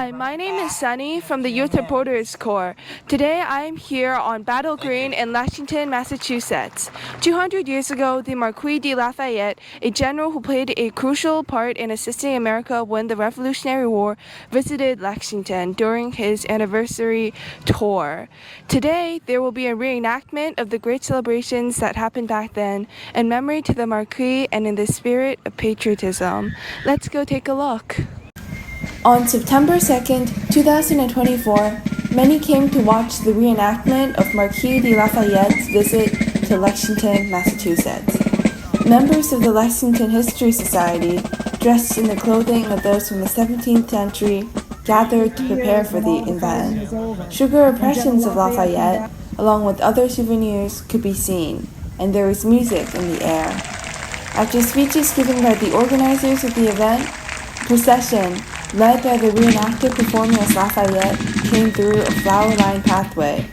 Hi, my name is Sunny from the Youth Reporters Corps. Today I am here on Battle Green in Lexington, Massachusetts. 200 years ago, the Marquis De Lafayette, a general who played a crucial part in assisting America win the Revolutionary War, visited Lexington during his anniversary tour. Today, there will be a reenactment of the great celebrations that happened back then in memory to the Marquis and in the spirit of patriotism. Let's go take a look. On September 2nd, 2024, many came to watch the reenactment of Marquis de Lafayette's visit to Lexington, Massachusetts. Members of the Lexington History Society, dressed in the clothing of those from the 17th century, gathered to prepare for the event. Sugar impressions of Lafayette, along with other souvenirs, could be seen, and there was music in the air. After speeches given by the organizers of the event, a procession led by the reenactor performing as Lafayette came through a flower-lined pathway,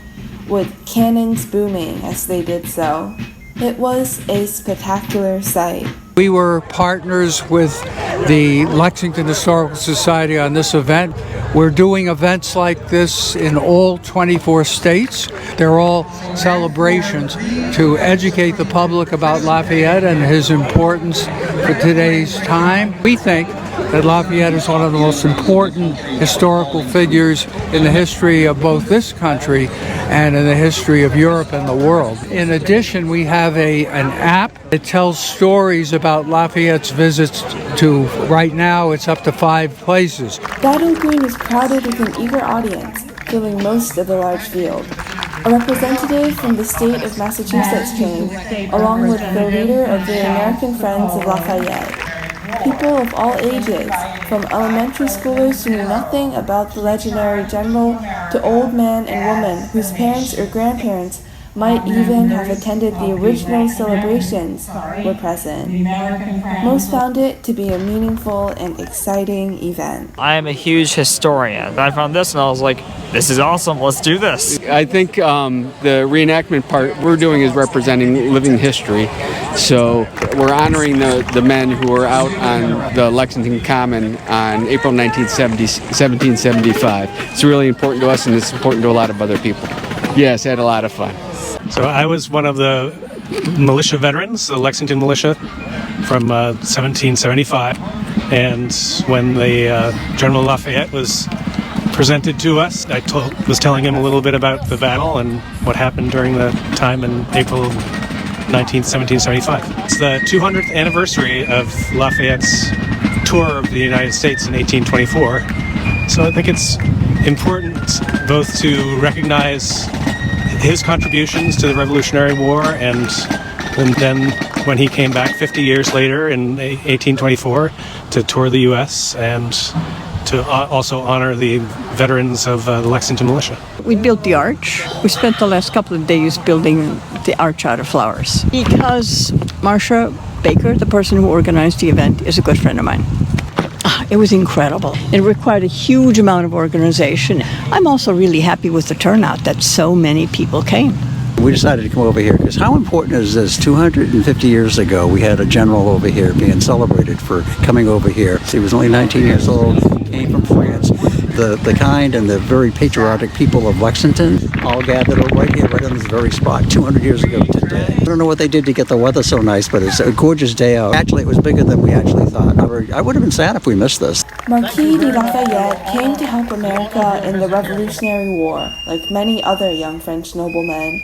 with cannons booming as they did so. It was a spectacular sight. We were partners with the Lexington Historical Society on this event. We're doing events like this in all 24 states. They're all celebrations to educate the public about Lafayette and his importance for today's time. We think that Lafayette is one of the most important historical figures in the history of both this country and in the history of Europe and the world. In addition, we have an app that tells stories about Lafayette's visits to, right now, it's up to 5 places. Battle Green is crowded with an eager audience, filling most of the large field. A representative from the state of Massachusetts came, along with the leader of the American Friends of Lafayette. People of all ages, from elementary schoolers who knew nothing about the legendary general to old man and woman whose parents or grandparents might even have attended the original celebrations, were present. Most found it to be a meaningful and exciting event. I am a huge historian. I found this and I was like, this is awesome, let's do this. I think the reenactment part we're doing is representing living history. So we're honoring the men who were out on the Lexington Common on April 1775. It's really important to us and it's important to a lot of other people. Yes, I had a lot of fun. So I was one of the militia veterans, the Lexington militia from 1775. And when the General Lafayette was presented to us, I was telling him a little bit about the battle and what happened during the time in April 1775. It's the 200th anniversary of Lafayette's tour of the United States in 1824. So I think it's important both to recognize his contributions to the Revolutionary War and then when he came back 50 years later in 1824 to tour the U.S. and to also honor the veterans of the Lexington Militia. We built the arch. We spent the last couple of days building the arch out of flowers because Marcia Baker, the person who organized the event, is a good friend of mine. It was incredible. It required a huge amount of organization. I'm also really happy with the turnout that so many people came. We decided to come over here because how important is this? 250 years ago, we had a general over here being celebrated for coming over here. He was only 19 years old, came from France. The kind and the very patriotic people of Lexington all gathered right here, right on this very spot, 200 years ago today. I don't know what they did to get the weather so nice, but it's a gorgeous day out. Actually, it was bigger than we actually thought. I would have been sad if we missed this. Marquis de Lafayette came to help America in the Revolutionary War, like many other young French noblemen.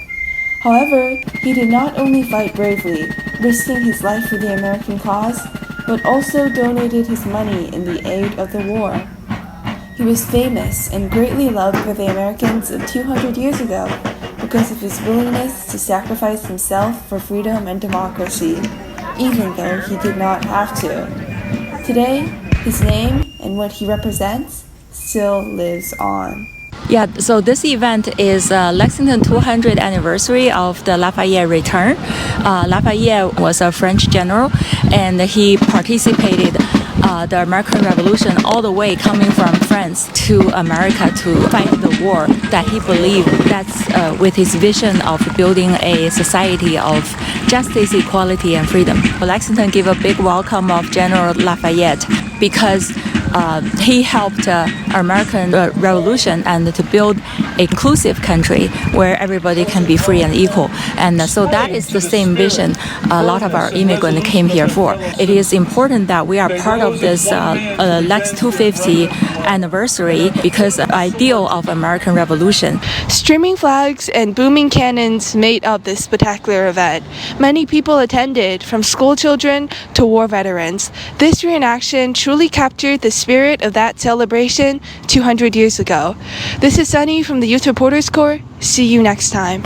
However, he did not only fight bravely, risking his life for the American cause, but also donated his money in the aid of the war. He was famous and greatly loved by the Americans of 200 years ago because of his willingness to sacrifice himself for freedom and democracy, even though he did not have to. Today, his name and what he represents still lives on. Yeah, so this event is Lexington 200th anniversary of the Lafayette return. Lafayette was a French general and he participated the American Revolution all the way coming from France to America to fight the war that he believed that's with his vision of building a society of justice, equality, and freedom. Lexington gave a big welcome of General Lafayette because he helped American Revolution and to build an inclusive country where everybody can be free and equal. And so that is the same vision a lot of our immigrants came here for. It is important that we are part of this Lex 250 anniversary because the ideal of American Revolution. Streaming flags and booming cannons made up this spectacular event. Many people attended, from school children to war veterans. This reenaction truly captured the spirit of that celebration 200 years ago. This is Sunny from the Youth Reporters Corps. See you next time.